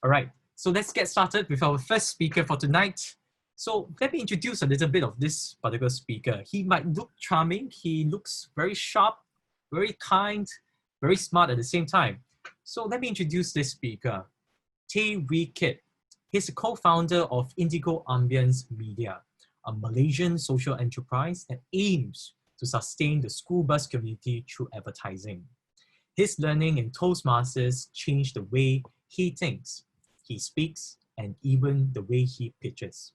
All right, so let's get started with our first speaker for tonight. So let me introduce a little bit of this particular speaker. He might look charming. He looks very sharp, very kind, very smart at the same time. So let me introduce this speaker, Tay Vui Kit. He's the co-founder of Indigo Ambience Media, a Malaysian social enterprise that aims to sustain the school bus community through advertising. His learning in Toastmasters changed the way he thinks, he speaks, and even the way he pitches.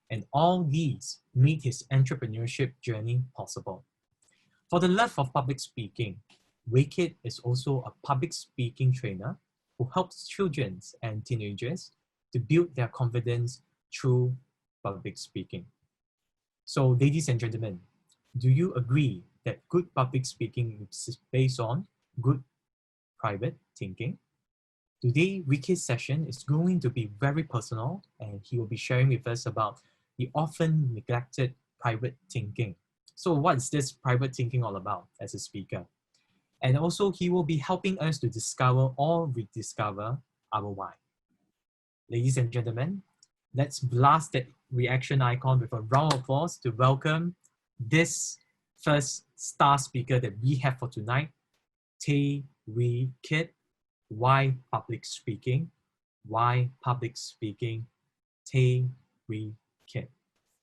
And all these made his entrepreneurship journey possible. For the love of public speaking, Vui Kit is also a public speaking trainer who helps children and teenagers to build their confidence through public speaking. So, ladies and gentlemen, do you agree that good public speaking is based on good private thinking? Today, Vui Kit's session is going to be very personal, and he will be sharing with us about the often neglected private thinking. So what is this private thinking all about as a speaker? And also, he will be helping us to discover or rediscover our why. Ladies and gentlemen, let's blast that reaction icon with a round of applause to welcome this first star speaker that we have for tonight, Tay Vui Kit. Why public speaking? Why public speaking? Tay Vui Kit.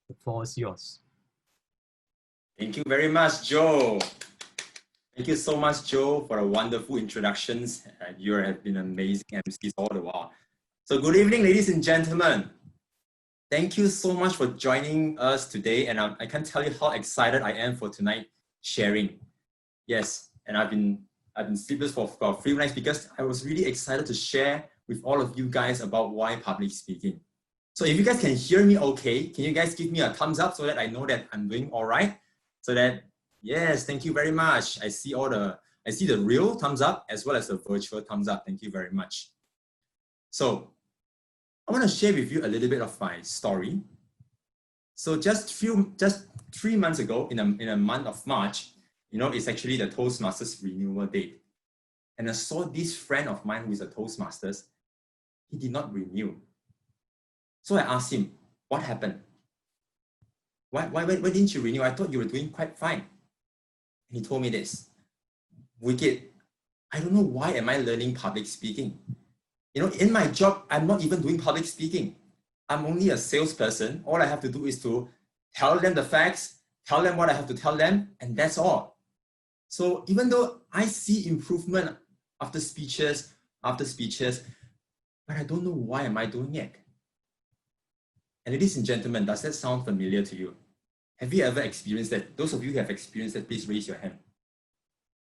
The floor is yours. Thank you very much, Joe. Thank you so much, Joe, for the wonderful introductions. You have been amazing MCs all the while. So good evening, ladies and gentlemen. Thank you so much for joining us today. And I can't tell you how excited I am for tonight sharing. Yes, and I've been sleepless for a few nights because I was really excited to share with all of you guys about why public speaking. So if you guys can hear me okay, can you guys give me a thumbs up so that I know that I'm doing all right? So that, yes, thank you very much. I see the real thumbs up as well as the virtual thumbs up. Thank you very much. So I want to share with you a little bit of my story. So just 3 months ago, in a month of March, you know, it's actually the Toastmasters renewal date. And I saw this friend of mine who is a Toastmasters, he did not renew. So I asked him, what happened? Why didn't you renew? I thought you were doing quite fine. And he told me this, Vui Kit, I don't know why am I learning public speaking. You know, in my job, I'm not even doing public speaking. I'm only a salesperson. All I have to do is to tell them the facts, tell them what I have to tell them, and that's all. So even though I see improvement after speeches, but I don't know why am I doing it. And ladies and gentlemen, does that sound familiar to you? Have you ever experienced that? Those of you who have experienced that, please raise your hand.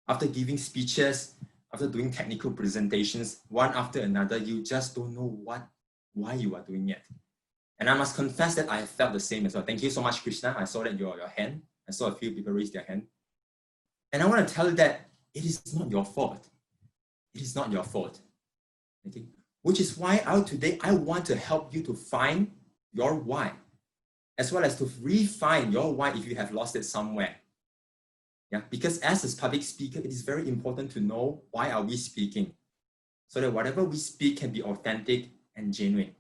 After giving speeches, after doing technical presentations, one after another, you just don't know why you are doing it. And I must confess that I have felt the same as well. Thank you so much, Krishna. I saw that your hand. I saw a few people raise their hand. And I want to tell you that it is not your fault. It is not your fault. Okay? Which is why today I want to help you to find your why, as well as to refine your why if you have lost it somewhere. Yeah, because as a public speaker, it is very important to know why are we speaking, so that whatever we speak can be authentic and genuine.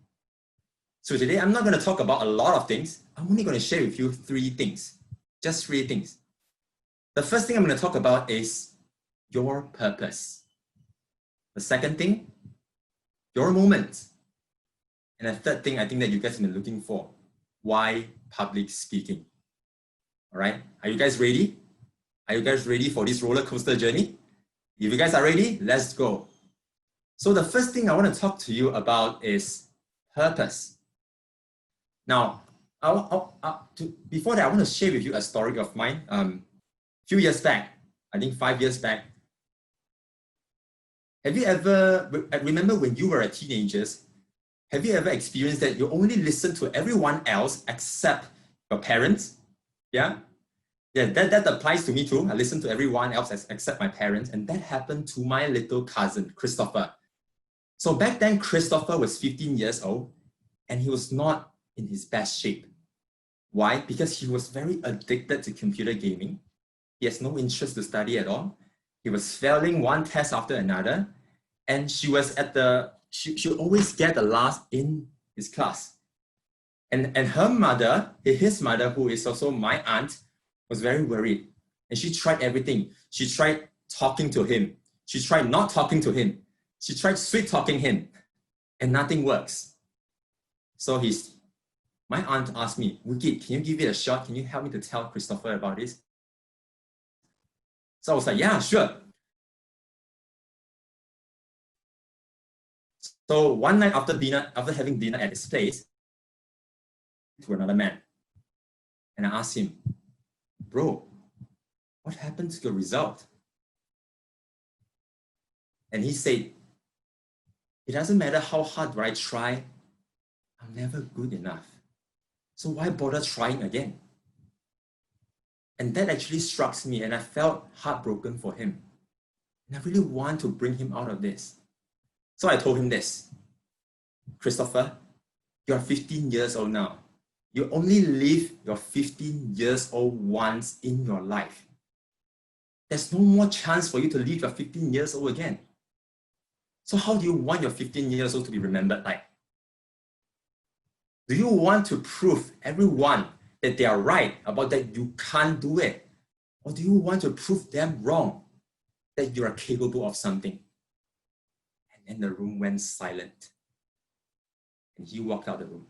So today, I'm not going to talk about a lot of things. I'm only going to share with you 3 things, just 3 things. The first thing I'm going to talk about is your purpose. The second thing, your moment. And the third thing I think that you guys have been looking for, why public speaking. All right, are you guys ready? Are you guys ready for this roller coaster journey? If you guys are ready, let's go. So the first thing I want to talk to you about is purpose. Now, before that, I want to share with you a story of mine. A few years back, I think 5 years back. Have you ever, remember when you were a teenager, have you ever experienced that you only listen to everyone else except your parents? Yeah? Yeah, that applies to me too. I listen to everyone else except my parents. And that happened to my little cousin, Christopher. So back then, Christopher was 15 years old and he was not in his best shape. Why? Because he was very addicted to computer gaming. He has no interest to study at all. He was failing one test after another. And she was at the she always get the last in his class. And her mother, his mother, who is also my aunt, was very worried. And she tried everything. She tried talking to him. She tried not talking to him. She tried sweet talking him. And nothing works. So my aunt asked me, Wiki, can you give it a shot? Can you help me to tell Christopher about this? So I was like, yeah, sure. So one night after having dinner at his place, to another man. And I asked him, bro, what happened to your result? And he said, it doesn't matter how hard I try, I'm never good enough. So why bother trying again? And that actually struck me, and I felt heartbroken for him. And I really want to bring him out of this. So I told him this, Christopher, you're 15 years old now. You only live your 15 years old once in your life. There's no more chance for you to live your 15 years old again. So how do you want your 15 years old to be remembered like? Do you want to prove everyone that they are right about that you can't do it? Or do you want to prove them wrong, that you are capable of something? And then the room went silent. And he walked out of the room.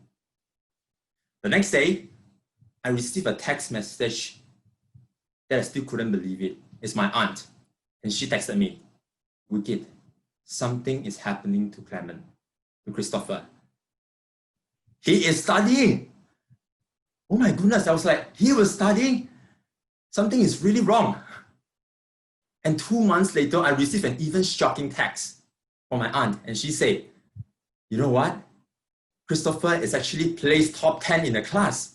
The next day, I received a text message that I still couldn't believe it. It's my aunt. And she texted me, Wicked, something is happening to Clement, to Christopher. He is studying. Oh my goodness, I was like, he was studying? Something is really wrong. And 2 months later, I received an even shocking text from my aunt. And she said, you know what? Christopher is actually placed top 10 in the class.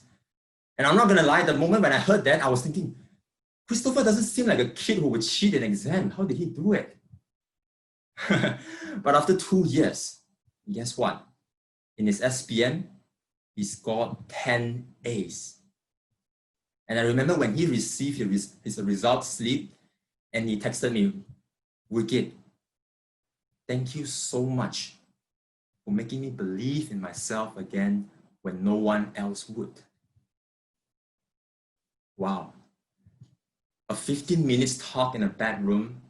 And I'm not going to lie, the moment when I heard that, I was thinking, Christopher doesn't seem like a kid who would cheat an exam. How did he do it? But after 2 years, guess what? In his SPM, he scored 10 A's. And I remember when he received his result slip, and he texted me, Wicked, thank you so much for making me believe in myself again when no one else would. Wow. A 15 minutes talk in a bedroom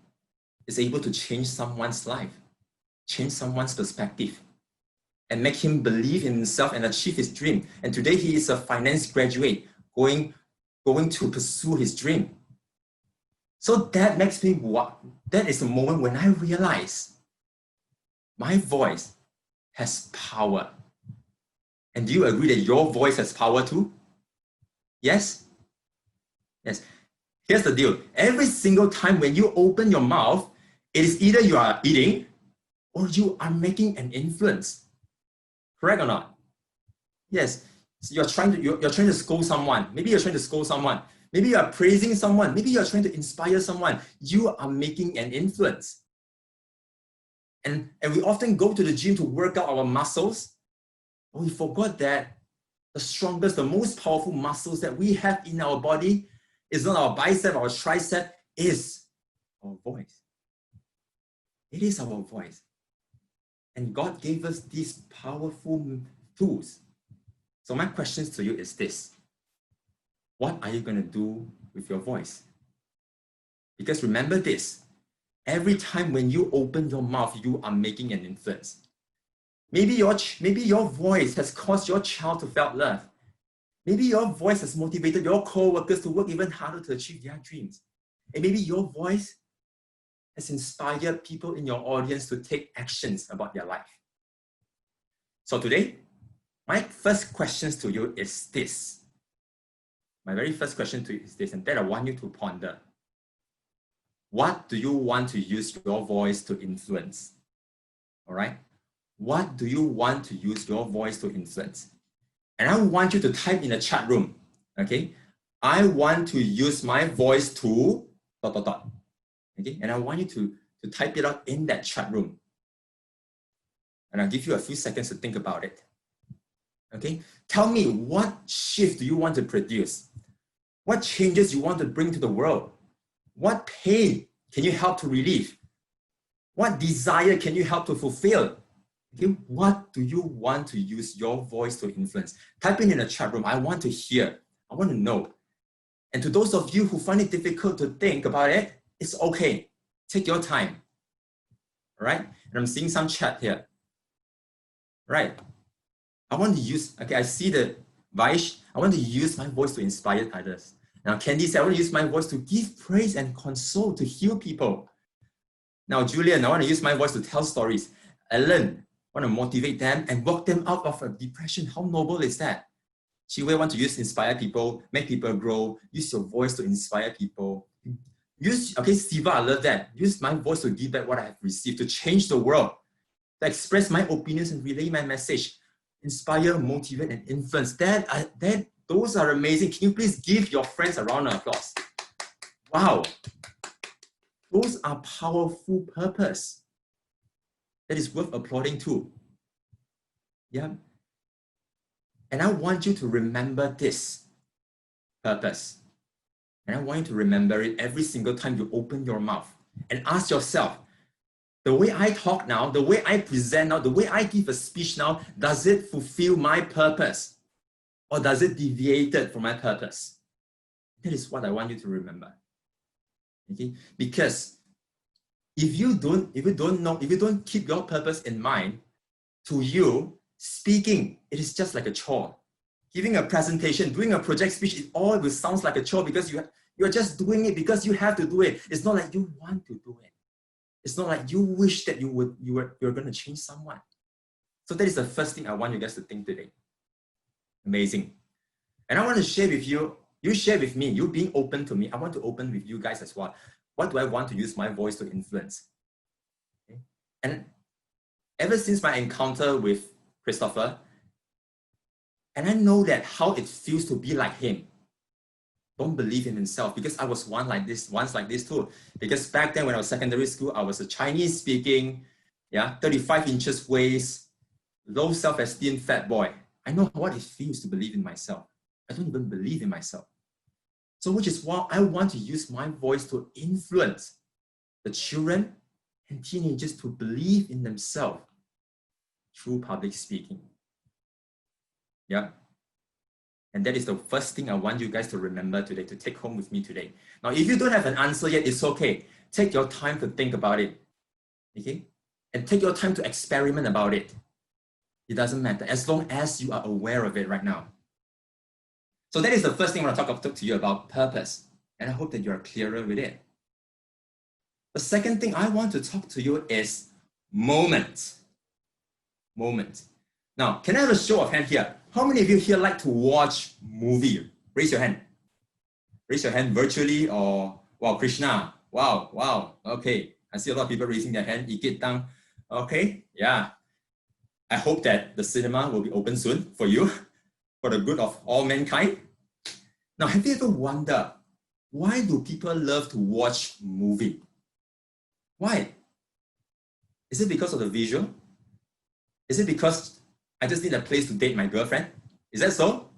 is able to change someone's life, change someone's perspective, and make him believe in himself and achieve his dream. And today he is a finance graduate going to pursue his dream. So that makes me, that is the moment when I realize my voice has power. And do you agree that your voice has power too? Yes? Yes. Here's the deal. Every single time when you open your mouth, it is either you are eating or you are making an influence. Correct or not? Yes. So you're trying to scold someone. Maybe you're trying to scold someone. Maybe you are praising someone. Maybe you're trying to inspire someone. You are making an influence. And we often go to the gym to work out our muscles, but we forgot that the strongest, the most powerful muscles that we have in our body is not our bicep, our tricep, is our voice. It is our voice. And God gave us these powerful tools. So my question to you is this. What are you going to do with your voice? Because remember this, every time when you open your mouth, you are making an influence. Maybe your voice has caused your child to feel love. Maybe your voice has motivated your co-workers to work even harder to achieve their dreams. And maybe your voice has inspired people in your audience to take actions about their life. So today, my first question to you is this. My very first question to you is this, and that I want you to ponder. What do you want to use your voice to influence? All right? What do you want to use your voice to influence? And I want you to type in the chat room, okay? I want to use my voice to ... Okay? And I want you to type it out in that chat room. And I'll give you a few seconds to think about it. Okay? Tell me, what shift do you want to produce? What changes you want to bring to the world? What pain can you help to relieve? What desire can you help to fulfill? Okay, what do you want to use your voice to influence? Type in the chat room. I want to hear. I want to know. And to those of you who find it difficult to think about it, it's okay. Take your time. All right? And I'm seeing some chat here. Right? I want to use, okay, I see the Vaish. I want to use my voice to inspire others. Now, Candy said, I want to use my voice to give praise and console, to heal people. Now, Julian, I want to use my voice to tell stories. Ellen, I want to motivate them and walk them out of a depression. How noble is that? Chiwe want to inspire people, make people grow, use your voice to inspire people. Okay, Siva, I love that. Use my voice to give back what I have received, to change the world, to express my opinions and relay my message. Inspire, motivate, and influence. Those are amazing. Can you please give your friends a round of applause? Wow. Those are powerful purpose. That is worth applauding too. Yeah. And I want you to remember this purpose. And I want you to remember it every single time you open your mouth and ask yourself, the way I talk now, the way I present now, the way I give a speech now, does it fulfill my purpose? Or does it deviate from my purpose? That is what I want you to remember. Okay? Because if you don't keep your purpose in mind, to you, speaking, it is just like a chore. Giving a presentation, doing a project speech, it always sounds like a chore because you're just doing it because you have to do it. It's not like you want to do it. It's not like you wish that you're going to change someone. So that is the first thing I want you guys to think today. Amazing. And I want to share with you, you share with me, you being open to me. I want to open with you guys as well. What do I want to use my voice to influence? Okay. And ever since my encounter with Christopher, and I know that how it feels to be like him. Don't believe in himself, because I was once like this too. Because back then when I was secondary school, I was a Chinese speaking, 35 inches waist, low self-esteem fat boy. I know what it feels to believe in myself. I don't even believe in myself. So which is why I want to use my voice to influence the children and teenagers to believe in themselves through public speaking. Yeah. And that is the first thing I want you guys to remember today, to take home with me today. Now, if you don't have an answer yet, it's okay. Take your time to think about it. Okay? And take your time to experiment about it. It doesn't matter, as long as you are aware of it right now. So that is the first thing I want to talk to you about, purpose. And I hope that you are clearer with it. The second thing I want to talk to you is moment. Moment. Now, can I have a show of hand here? How many of you here like to watch movie? Raise your hand. Raise your hand virtually or, wow, Krishna. Wow. Okay. I see a lot of people raising their hand. Ikit Tang. Okay. Yeah. I hope that the cinema will be open soon for you, for the good of all mankind. Now, have you ever wondered, why do people love to watch movie? Why? Is it because of the visual? Is it because I just need a place to date my girlfriend? Is that so?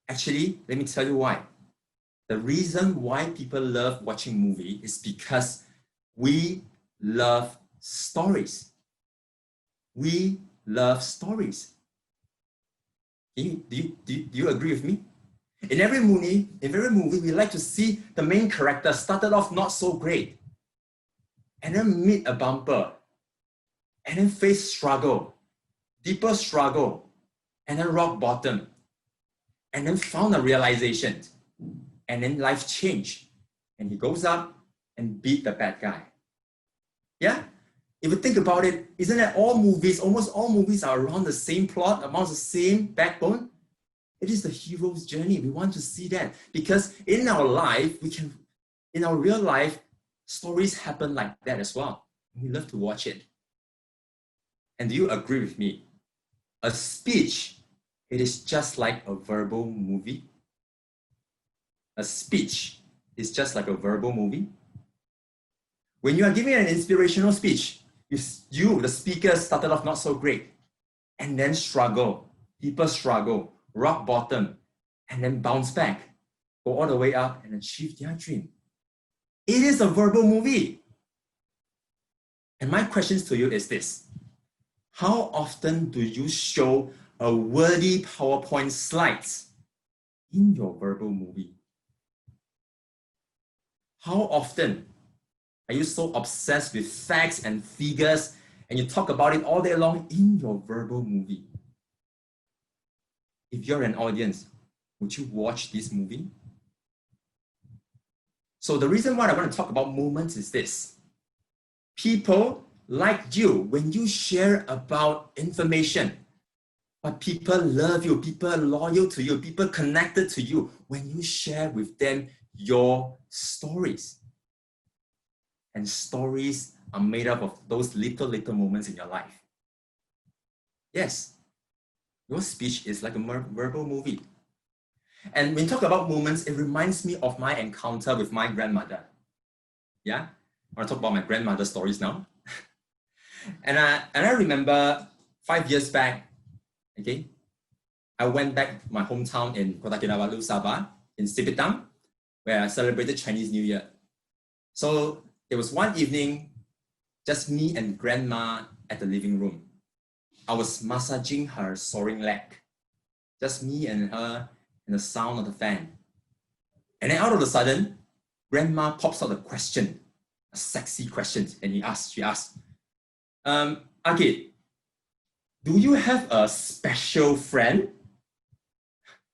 Actually, let me tell you why. The reason why people love watching movie is because we love stories. We love stories. Do you agree with me? In every movie, we like to see the main character started off not so great, and then meet a bumper, and then face struggle, deeper struggle, and then rock bottom, and then found a realization, and then life changed, and he goes up and beat the bad guy. Yeah? If you think about it, isn't that almost all movies are around the same plot, around the same backbone? It is the hero's journey. We want to see that because in our life, in our real life, stories happen like that as well. We love to watch it. And do you agree with me? A speech, it is just like a verbal movie. A speech is just like a verbal movie. When you are giving an inspirational speech, the speaker started off not so great, and then struggle, deeper struggle, rock bottom, and then bounce back, go all the way up and achieve their dream. It is a verbal movie. And my questions to you is this. How often do you show a wordy PowerPoint slides in your verbal movie? How often are you so obsessed with facts and figures and you talk about it all day long in your verbal movie? If you're an audience, would you watch this movie? So the reason why I want to talk about moments is this. People like you when you share about information, but people love you, people are loyal to you, people connected to you when you share with them your stories. And stories are made up of those little moments in your life. Yes, your speech is like a verbal movie. And when you talk about moments, it reminds me of my encounter with my grandmother. Yeah, I want to talk about my grandmother's stories now. and I remember 5 years back, okay, I went back to my hometown in Kota Kinabalu, Sabah, in Sipitang, where I celebrated Chinese New Year. So it was one evening, just me and grandma at the living room. I was massaging her soaring leg. Just me and her and the sound of the fan. And then out of a sudden, grandma pops out a question, a sexy question, and she asked, Akid, do you have a special friend?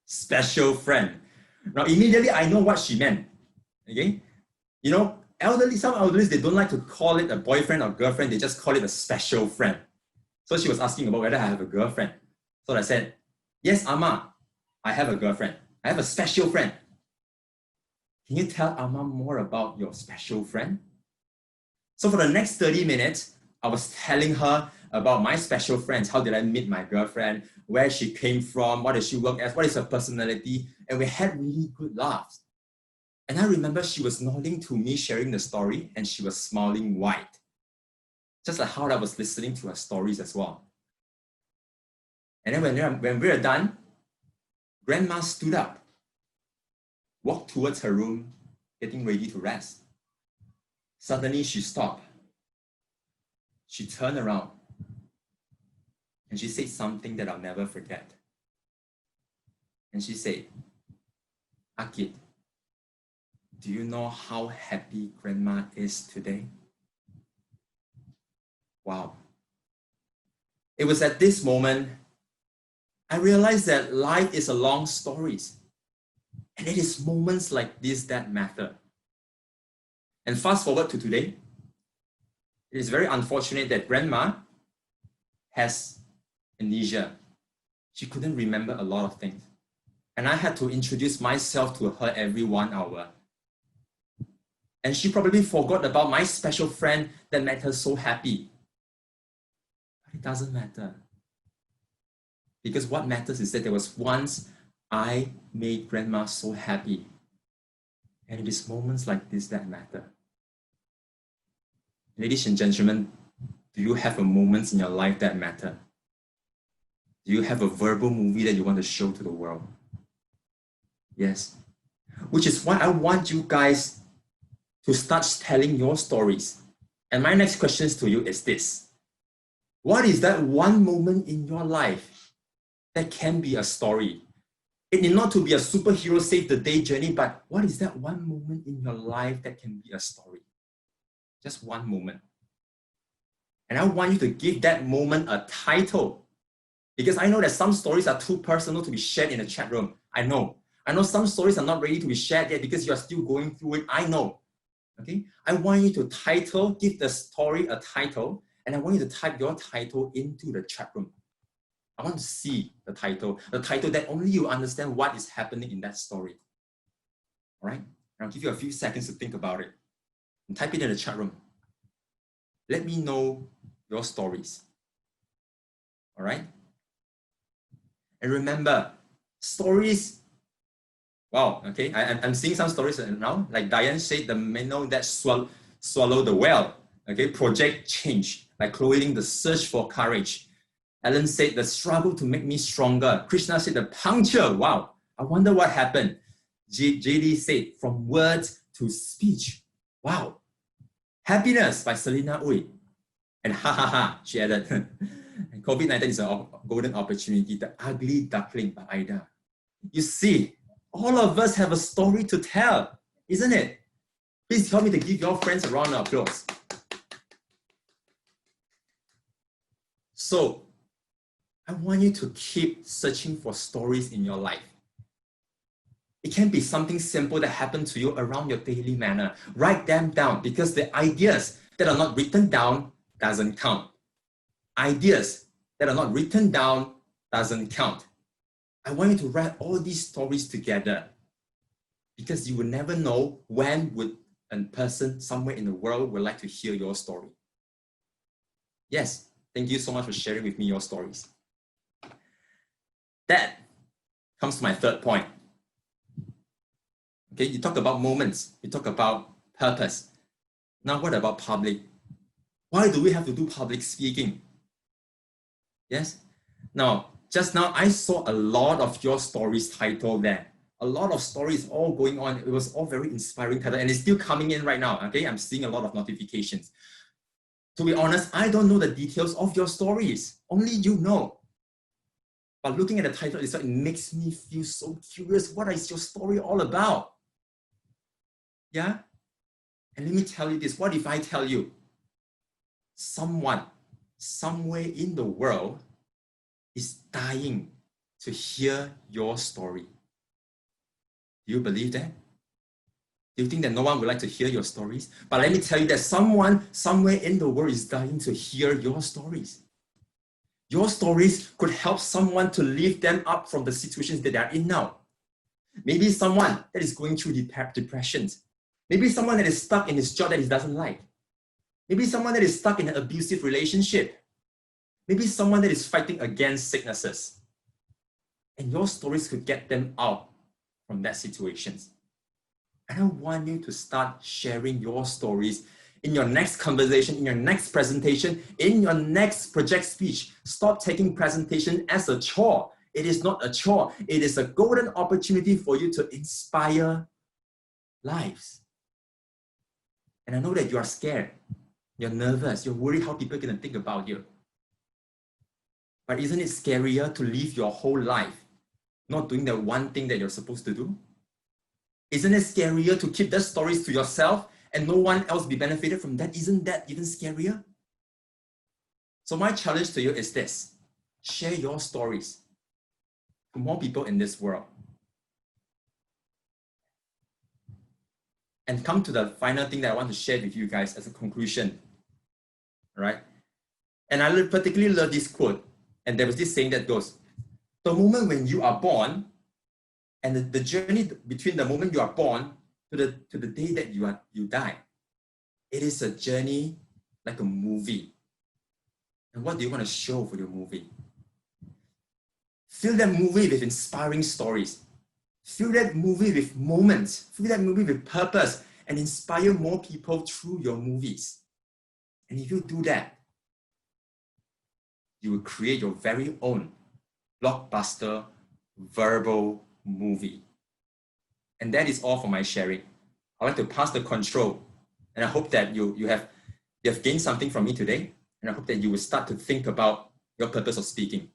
Special friend. Now, immediately I know what she meant, okay? You know, some elderly, they don't like to call it a boyfriend or girlfriend, they just call it a special friend. So she was asking about whether I have a girlfriend. So I said, yes, Amma, I have a girlfriend. I have a special friend. Can you tell Amma more about your special friend? So for the next 30 minutes, I was telling her about my special friends. How did I meet my girlfriend? Where she came from? What does she work as? What is her personality? And we had really good laughs. And I remember she was nodding to me, sharing the story, and she was smiling wide. Just like how I was listening to her stories as well. And then when we were done, grandma stood up, walked towards her room, getting ready to rest. Suddenly she stopped. She turned around and she said something that I'll never forget. And she said, Akid, do you know how happy grandma is today? Wow. It was at this moment I realized that life is a long story. And it is moments like this that matter. And fast forward to today, it is very unfortunate that grandma has amnesia. She couldn't remember a lot of things. And I had to introduce myself to her every 1 hour. And she probably forgot about my special friend that made her so happy. But it doesn't matter. Because what matters is that there was once I made grandma so happy. And it is moments like this that matter. Ladies and gentlemen, do you have a moments in your life that matter? Do you have a verbal movie that you want to show to the world? Yes. Which is why I want you guys to start telling your stories. And my next question to you is this. What is that one moment in your life that can be a story? It need not to be a superhero save the day journey, but what is that one moment in your life that can be a story? Just one moment. And I want you to give that moment a title. Because I know that some stories are too personal to be shared in the chat room. I know some stories are not ready to be shared yet because you're still going through it. I know. Okay? I want you to give the story a title, and I want you to type your title into the chat room. I want to see the title that only you understand what is happening in that story. All right? I'll give you a few seconds to think about it. And type it in the chat room. Let me know your stories. All right? And remember, stories, wow, okay, I'm seeing some stories now, like Diane said, the minnow that swallowed the whale, okay, project change, like Chloe, the search for courage. Ellen said, the struggle to make me stronger. Krishna said, the puncture, wow, I wonder what happened. JD said, from words to speech, wow. Happiness by Selena Uy. And ha ha ha, she added. COVID-19 is a golden opportunity. The Ugly Duckling by Ida. You see, all of us have a story to tell, isn't it? Please help me to give your friends a round of applause. So, I want you to keep searching for stories in your life. It can be something simple that happened to you around your daily manner. Write them down, because the ideas that are not written down doesn't count. Ideas that are not written down doesn't count. I want you to write all these stories together, because you will never know when would a person somewhere in the world would like to hear your story. Yes, thank you so much for sharing with me your stories. That comes to my third point. Okay, you talk about moments, you talk about purpose. Now what about public? Why do we have to do public speaking? Yes? Now, just now I saw a lot of your stories titled there. A lot of stories all going on. It was all very inspiring title, and it's still coming in right now. Okay, I'm seeing a lot of notifications. To be honest, I don't know the details of your stories. Only you know. But looking at the title itself, it makes me feel so curious. What is your story all about? Yeah? And let me tell you this. What if I tell you someone, somewhere in the world is dying to hear your story? Do you believe that? Do you think that no one would like to hear your stories? But let me tell you that someone somewhere in the world is dying to hear your stories. Your stories could help someone to lift them up from the situations that they are in now. Maybe someone that is going through depressions. Maybe someone that is stuck in his job that he doesn't like. Maybe someone that is stuck in an abusive relationship. Maybe someone that is fighting against sicknesses. And your stories could get them out from that situations. And I want you to start sharing your stories in your next conversation, in your next presentation, in your next project speech. Stop taking presentation as a chore. It is not a chore. It is a golden opportunity for you to inspire lives. And I know that you are scared. You're nervous. You're worried how people are going to think about you. But isn't it scarier to live your whole life not doing the one thing that you're supposed to do? Isn't it scarier to keep the stories to yourself and no one else be benefited from that? Isn't that even scarier? So my challenge to you is this: share your stories to more people in this world. And come to the final thing that I want to share with you guys as a conclusion. All right? And I particularly love this quote. And there was this saying that goes, the moment when you are born, and the journey between the moment you are born to the day that you die, it is a journey like a movie. And what do you want to show for your movie? Fill that movie with inspiring stories. Fill that movie with moments. Fill that movie with purpose, and inspire more people through your movies. And if you do that, you will create your very own blockbuster verbal movie. And that is all for my sharing. I'd like to pass the control, and I hope that you have gained something from me today, and I hope that you will start to think about your purpose of speaking.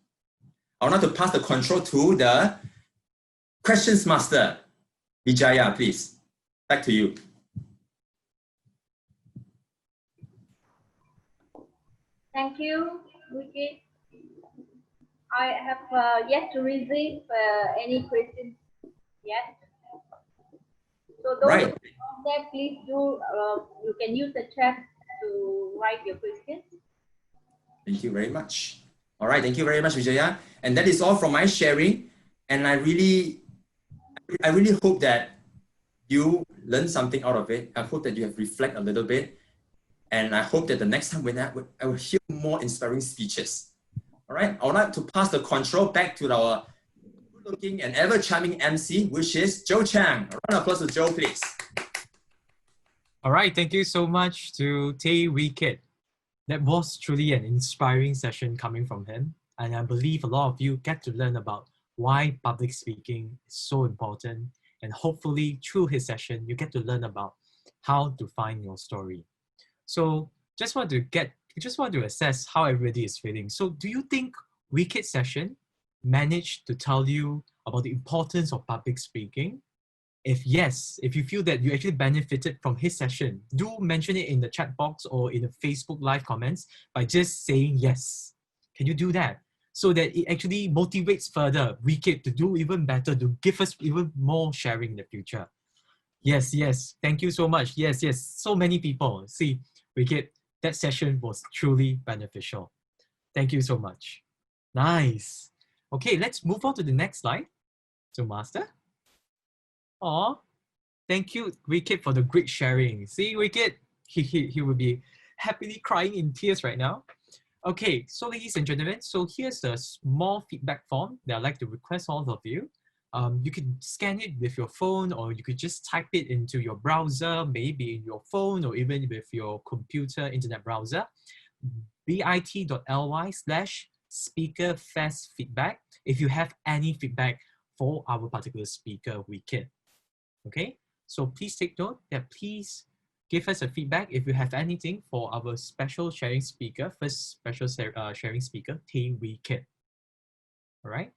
I would like to pass the control to the questions master, Vijaya, please. Back to you. Thank you, Wiki. I have yet to receive any questions yet. So those Right. that please do, you can use the chat to write your questions. Thank you very much. All right, thank you very much, Vijaya. And that is all from my sharing. And I really hope that you learn something out of it. I hope that you have reflected a little bit. And I hope that the next time when I will hear more inspiring speeches. All right, I would like to pass the control back to our good-looking and ever-charming MC, which is Joe Chang. A round of applause to Joe, please. All right, thank you so much to Tay Vui Kit. That was truly an inspiring session coming from him. And I believe a lot of you get to learn about why public speaking is so important. And hopefully through his session, you get to learn about how to find your story. So just want to get I just want to assess how everybody is feeling. So do you think Wicked session managed to tell you about the importance of public speaking? If yes, if you feel that you actually benefited from his session, do mention it in the chat box or in the Facebook live comments by just saying yes. Can you do that? So that it actually motivates further Wicked to do even better, to give us even more sharing in the future. Yes, yes. Thank you so much. Yes, yes. So many people. See, Wicked, that session was truly beneficial. Thank you so much. Nice. Okay, let's move on to the next slide. So, Master. Aw, thank you, Wicked, for the great sharing. See, Wicked, he will be happily crying in tears right now. Okay, so ladies and gentlemen, so here's a small feedback form that I'd like to request all of you. You can scan it with your phone, or you could just type it into your browser, maybe in your phone or even with your computer internet browser, bit.ly/speakerfestfeedback if you have any feedback for our particular speaker, Wicked. Okay, so please take note that please give us a feedback if you have anything for our special sharing speaker, first special sharing speaker, Tay Vui Kit. All right.